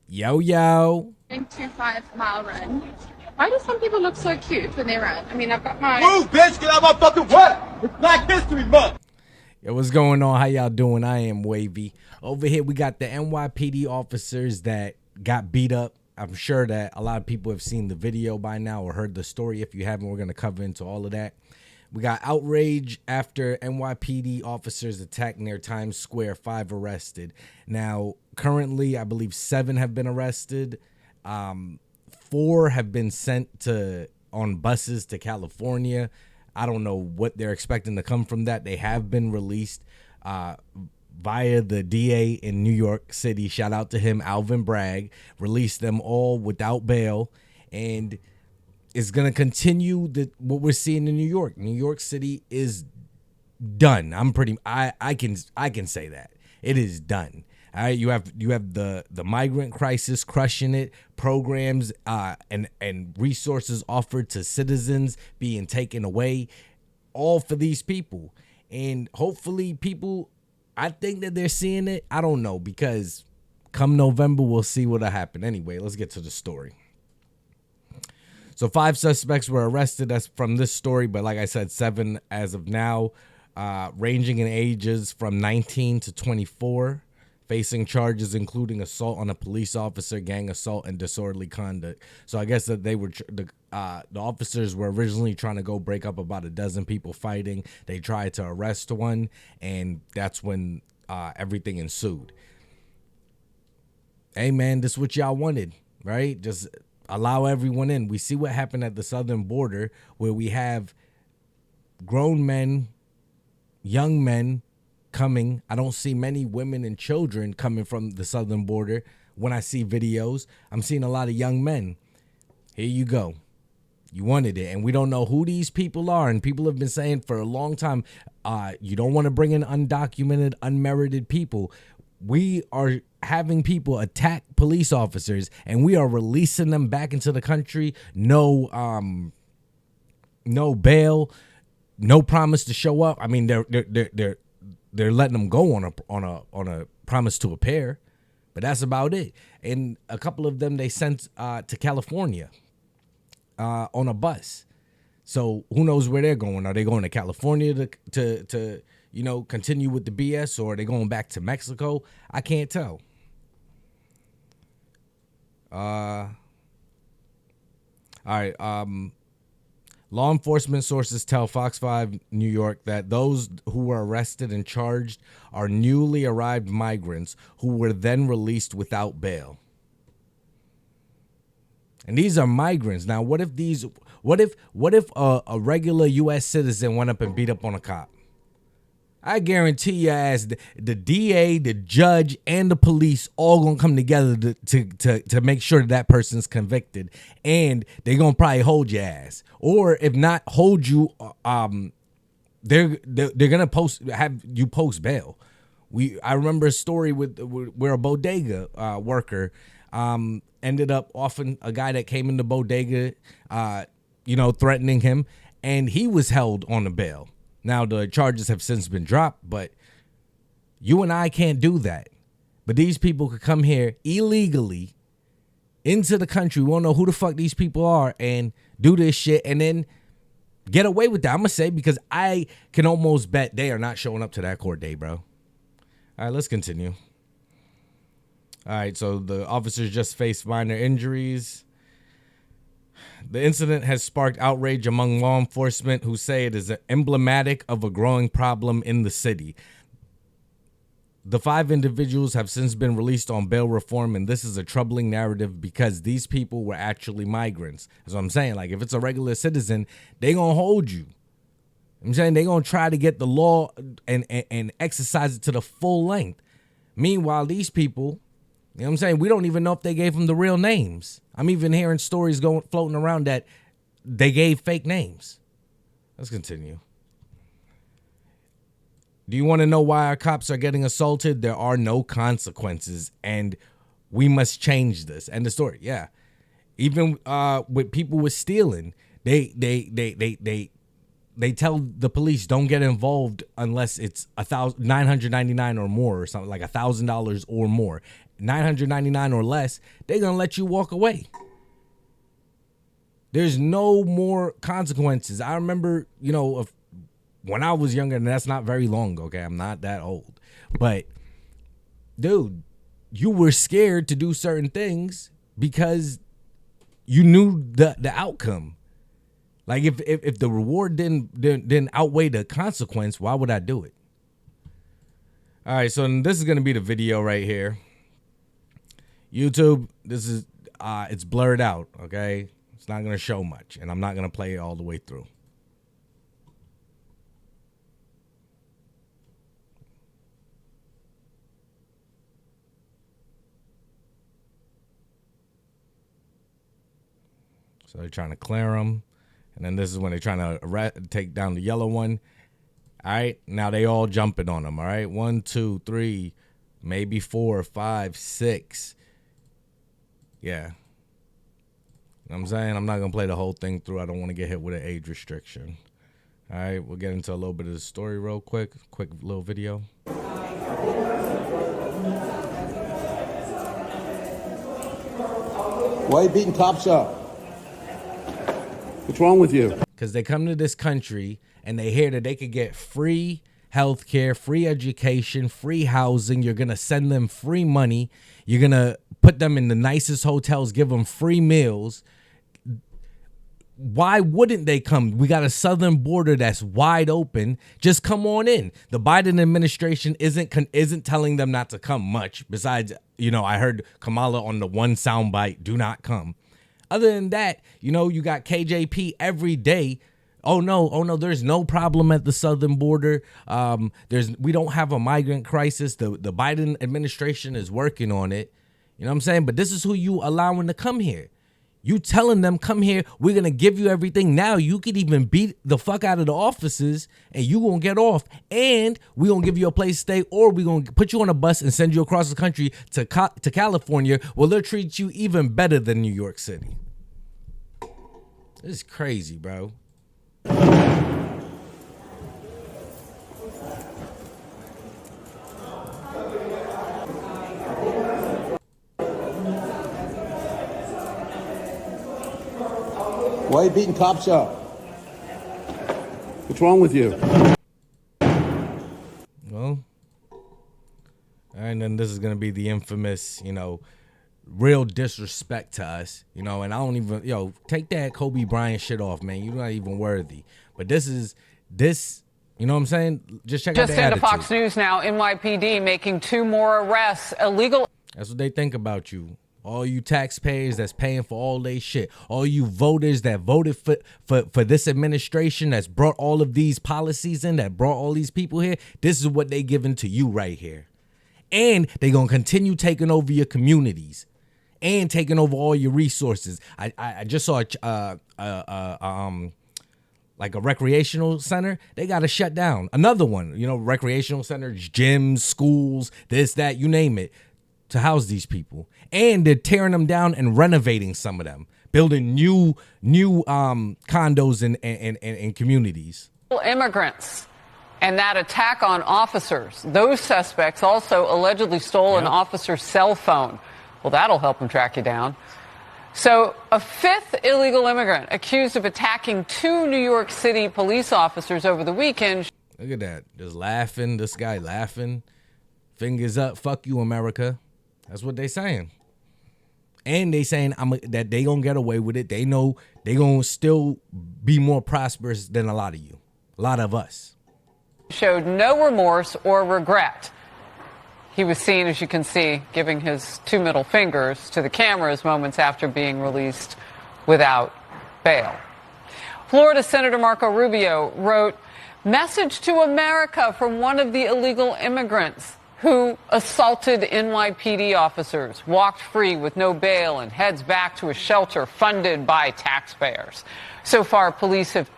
Yo, yo. 2.5 mile run. Why do some people look so cute when they run? I mean, I've got my. Move, bitch! Get out my fucking way! It's Black History Month! Yo, what's going on? How y'all doing? I am Wavy. Over here, we got the NYPD officers that got beat up. I'm sure that a lot of people have seen the video by now or heard the story. If you haven't, we're going to cover into all of that. We got outrage after NYPD officers attacked near Times Square, 5 arrested. Now, currently, I believe 7 have been arrested. 4 have been sent to on buses to California. I don't know what they're expecting to come from that. They have been released via the DA in New York City. Shout out to him, Alvin Bragg. Released them all without bail. And it's going to continue what we're seeing in New York. New York City is done. I can say that. It is done. All right, you have the migrant crisis crushing it, programs and resources offered to citizens being taken away, all for these people. And hopefully people, I think that they're seeing it. I don't know, because come November, we'll see what'll happen. Anyway, let's get to the story. So 5 suspects were arrested. That's from this story, but like I said, 7 as of now, ranging in ages from 19 to 24. Facing charges including assault on a police officer, gang assault, and disorderly conduct. So I guess that they were the officers were originally trying to go break up about a dozen people fighting. They tried to arrest one, and that's when everything ensued. Hey man, this is what y'all wanted, right? Just allow everyone in. We see what happened at the southern border, where we have grown men, young men coming. I don't see many women and children coming from the southern border. When I see videos, I'm seeing a lot of young men. Here you go. You wanted it. And we don't know who these people are. And people have been saying for a long time, you don't want to bring in undocumented, unmerited people. We are having people attack police officers, and we are releasing them back into the country. No bail, no promise to show up. I mean, they're letting them go on a promise to appear, but that's about it. And a couple of them they sent to California on a bus. So who knows where they're going? Are they going to California to continue with the BS, or are they going back to Mexico? I can't tell. All right. Law enforcement sources tell Fox 5 New York that those who were arrested and charged are newly arrived migrants who were then released without bail. And these are migrants. Now, what if a regular U.S. citizen went up and beat up on a cop? I guarantee you, as the DA, the judge, and the police all gonna come together to make sure that person's convicted, and they're gonna probably hold your ass, or if not hold you, they're gonna have you post bail. I remember a story where a bodega worker ended up offing a guy that came in the bodega, threatening him, and he was held on a bail. Now, the charges have since been dropped, but you and I can't do that. But these people could come here illegally into the country. We won't know who the fuck these people are and do this shit and then get away with that. I'm going to say, because I can almost bet they are not showing up to that court date, bro. All right, let's continue. All right, so the officers just faced minor injuries. The incident has sparked outrage among law enforcement, who say it is emblematic of a growing problem in the city. The 5 individuals have since been released on bail reform, and this is a troubling narrative because these people were actually migrants. That's what I'm saying. Like, if it's a regular citizen, they gonna hold you. I'm saying they gonna try to get the law and exercise it to the full length. Meanwhile, these people, you know what I'm saying, we don't even know if they gave them the real names. I'm even hearing stories floating around that they gave fake names. Let's continue. Do you want to know why our cops are getting assaulted? There are no consequences, and we must change this. End of story. Yeah. Even with people with stealing, they tell the police don't get involved unless it's $999 or more, or something like $1,000 or more. $999 or less, they're going to let you walk away. There's no more consequences. I remember, when I was younger, and that's not very long, okay? I'm not that old. But, dude, you were scared to do certain things because you knew the outcome. Like, if the reward didn't outweigh the consequence, why would I do it? All right, so this is going to be the video right here. YouTube, this is, it's blurred out, okay? It's not going to show much, and I'm not going to play it all the way through. So they're trying to clear them, and then this is when they're trying to take down the yellow one. All right, now they all jumping on them, all right? 1, 2, 3, maybe 4, 5, 6. Yeah. You know what I'm saying? I'm not going to play the whole thing through. I don't want to get hit with an age restriction. All right, we'll get into a little bit of the story real quick. Quick little video. Why are you beating cops up? What's wrong with you? Because they come to this country and they hear that they could get free health care, free education, free housing. You're going to send them free money. You're going to put them in the nicest hotels, give them free meals. Why wouldn't they come? We got a southern border that's wide open. Just come on in. The Biden administration isn't telling them not to come much. Besides, I heard Kamala on the one soundbite, do not come. Other than that, you got KJP every day. Oh no, there's no problem at the southern border. We don't have a migrant crisis. The Biden administration is working on it. You know what I'm saying? But this is who you allowing to come here. You telling them, come here, we're going to give you everything. Now you could even beat the fuck out of the offices and you going to get off. And we're going to give you a place to stay, or we're going to put you on a bus and send you across the country to California, where they'll treat you even better than New York City. This is crazy, bro. Why are you beating cops up? What's wrong with you? Well, and then this is going to be the infamous, real disrespect to us, and I don't even, take that Kobe Bryant shit off, man. You're not even worthy. But this, you know what I'm saying? Just check out the attitude. Just into Fox News now, NYPD making 2 more arrests. Illegal. That's what they think about you. All you taxpayers that's paying for all they shit. All you voters that voted for this administration that's brought all of these policies in, that brought all these people here. This is what they giving to you right here. And they going to continue taking over your communities and taking over all your resources. I just saw like a recreational center. They got to shut down. Another one, recreational centers, gyms, schools, this, that, you name it, to house these people. And they're tearing them down and renovating some of them, building new condos and communities. Immigrants and that attack on officers. Those suspects also allegedly stole an officer's cell phone. Well, that'll help them track you down. So a 5th illegal immigrant accused of attacking 2 New York City police officers over the weekend. Look at that. Just laughing. This guy laughing. Fingers up. Fuck you, America. That's what they saying. And they saying that they gonna get away with it. They know they gonna still be more prosperous than a lot of you. A lot of us. Showed no remorse or regret. He was seen, as you can see, giving his 2 middle fingers to the cameras moments after being released without bail. Florida Senator Marco Rubio wrote, "Message to America from one of the illegal immigrants who assaulted NYPD officers, walked free with no bail, and heads back to a shelter funded by taxpayers." So far, police have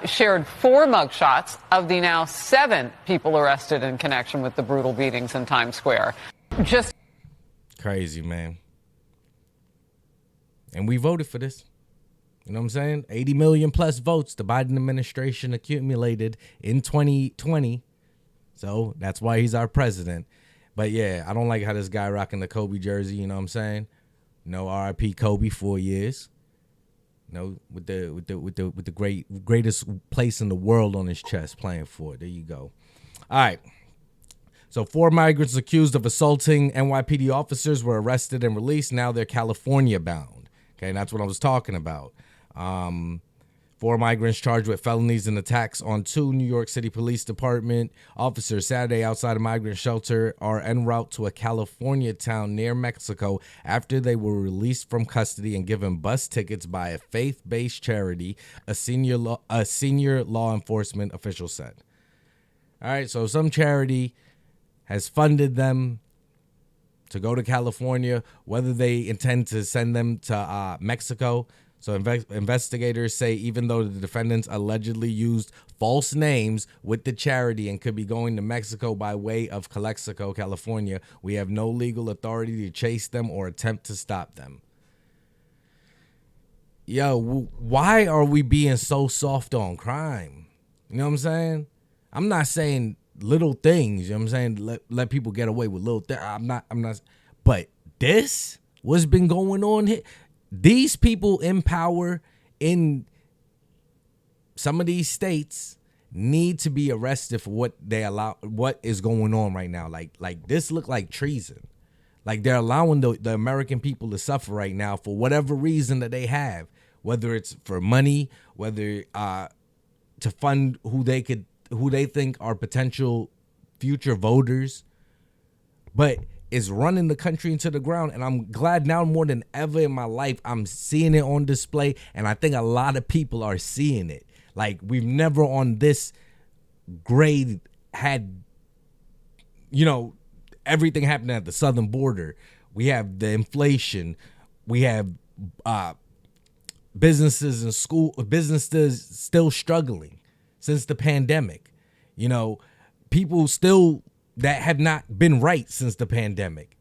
shared 4 mugshots of the now 7 people arrested in connection with the brutal beatings in Times Square. Just crazy, man. And we voted for this. You know what I'm saying? 80 million plus votes the Biden administration accumulated in 2020. So that's why he's our president. But yeah, I don't like how this guy rocking the Kobe jersey. You know what I'm saying? No R.I.P. Kobe, 4 years. You know, with the greatest place in the world on his chest, playing for it. There you go. All right. So 4 migrants accused of assaulting NYPD officers were arrested and released. Now they're California bound. Okay, and that's what I was talking about. 4 migrants charged with felonies and attacks on 2 New York City Police Department officers Saturday outside a migrant shelter are en route to a California town near Mexico after they were released from custody and given bus tickets by a faith-based charity, a senior law enforcement official said. All right, so some charity has funded them to go to California, whether they intend to send them to Mexico. So investigators say even though the defendants allegedly used false names with the charity and could be going to Mexico by way of Calexico, California, we have no legal authority to chase them or attempt to stop them. Yo, why are we being so soft on crime? You know what I'm saying? I'm not saying little things, you know what I'm saying? Let people get away with little things. I'm not. But this, what's been going on here? These people in power in some of these states need to be arrested for what is going on right now. Like this look like treason. Like they're allowing the American people to suffer right now for whatever reason that they have, whether it's for money, whether to fund who they think are potential future voters, but is running the country into the ground. And I'm glad now more than ever in my life, I'm seeing it on display. And I think a lot of people are seeing it. Like we've never on this grade had, you know, everything happening at the southern border. We have the inflation. We have businesses and businesses still struggling since the pandemic. You know, people still that have not been right since the pandemic.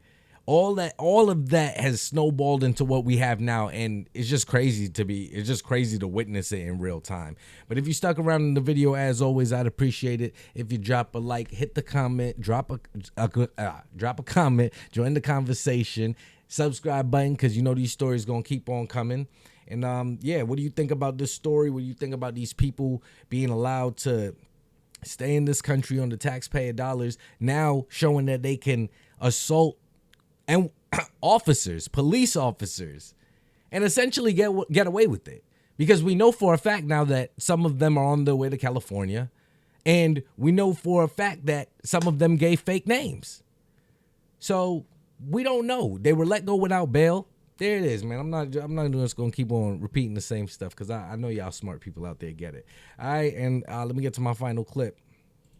All of that has snowballed into what we have now, and it's just crazy to witness it in real time. But if you stuck around in the video, as always, I'd appreciate it if you drop a like, hit the comment, drop a comment, join the conversation, subscribe button, because you know these stories gonna keep on coming. And yeah, what do you think about this story? What do you think about these people being allowed to stay in this country on the taxpayer dollars, now showing that they can assault and officers, police officers, and essentially get away with it? Because we know for a fact now that some of them are on their way to California, and we know for a fact that some of them gave fake names. So we don't know. They were let go without bail. There it is, man. I'm not just gonna keep on repeating the same stuff because I know y'all smart people out there get it. All right, and let me get to my final clip.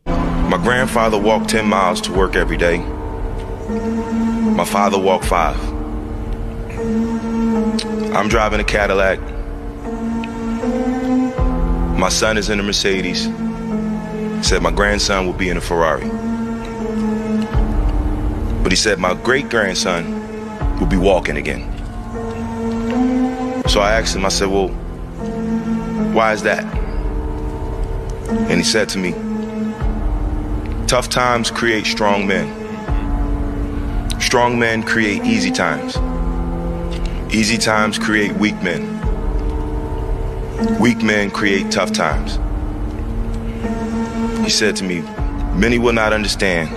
My grandfather walked 10 miles to work every day. My father walked 5. I'm driving a Cadillac. My son is in a Mercedes. Said my grandson will be in a Ferrari. But he said my great-grandson will be walking again. So I asked him, I said, well, why is that? And he said to me, tough times create strong men. Strong men create easy times. Easy times create weak men. Weak men create tough times. He said to me, many will not understand,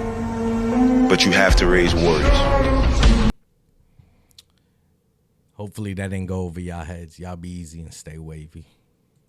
but you have to raise warriors. Hopefully that didn't go over y'all heads. Y'all be easy and stay wavy.